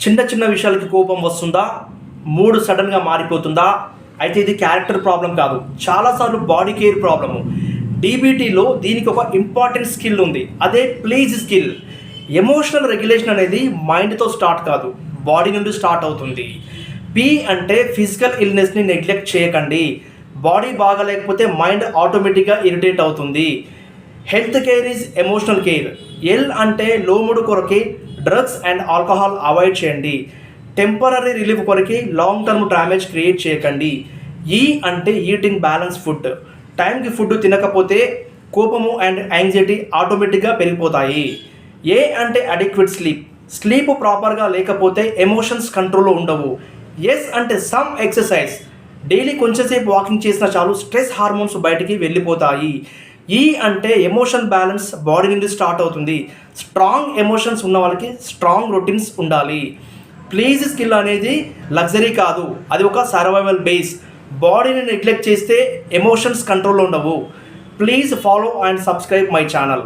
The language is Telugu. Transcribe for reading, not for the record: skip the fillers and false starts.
చిన్న చిన్న విషయాలకి కోపం వస్తుందా? మూడ్ సడన్గా మారిపోతుందా? అయితే ఇది క్యారెక్టర్ ప్రాబ్లం కాదు, చాలాసార్లు బాడీ కేర్ ప్రాబ్లము. డీబీటీలో దీనికి ఒక ఇంపార్టెంట్ స్కిల్ ఉంది, అదే ప్లీజ్ స్కిల్. ఎమోషనల్ రెగ్యులేషన్ అనేది మైండ్తో స్టార్ట్ కాదు, బాడీ నుండి స్టార్ట్ అవుతుంది. పి అంటే ఫిజికల్ ఇల్నెస్ని నెగ్లెక్ట్ చేయకండి. బాడీ బాగాలేకపోతే మైండ్ ఆటోమేటిక్గా ఇరిటేట్ అవుతుంది. Health care is emotional care. L అంటే లో మూడ్ కొరకి డ్రగ్స్ అండ్ ఆల్కహాల్ అవాయిడ్ చేయండి. టెంపరీ రిలీఫ్ కొరకి లాంగ్ టర్మ్ డ్యామేజ్ క్రియేట్ చేయకండి. ఈ అంటే ఈటింగ్ బ్యాలెన్స్ ఫుడ్. టైంకి ఫుడ్ తినకపోతే కోపము అండ్ యాంగ్జైటీ ఆటోమేటిక్గా పెరిగిపోతాయి. ఏ అంటే అడిక్వేట్ స్లీప్. స్లీప్ ప్రాపర్గా లేకపోతే ఎమోషన్స్ కంట్రోల్లో ఉండవు. ఎస్ అంటే సమ్ ఎక్సర్సైజ్. డైలీ కొంచెంసేపు వాకింగ్ చేసినా చాలు స్ట్రెస్ హార్మోన్స్ బయటికి వెళ్ళిపోతాయి. ఈ అంటే ఎమోషన్ బ్యాలెన్స్ బాడీ నుండి స్టార్ట్ అవుతుంది. స్ట్రాంగ్ ఎమోషన్స్ ఉన్న వాళ్ళకి స్ట్రాంగ్ రొటీన్స్ ఉండాలి. ప్లీజ్ స్కిల్ అనేది లగ్జరీ కాదు, అది ఒక సర్వైవల్ బేస్. బాడీని నెగ్లెక్ట్ చేస్తే ఎమోషన్స్ కంట్రోల్లో ఉండవు. Please follow and subscribe my channel.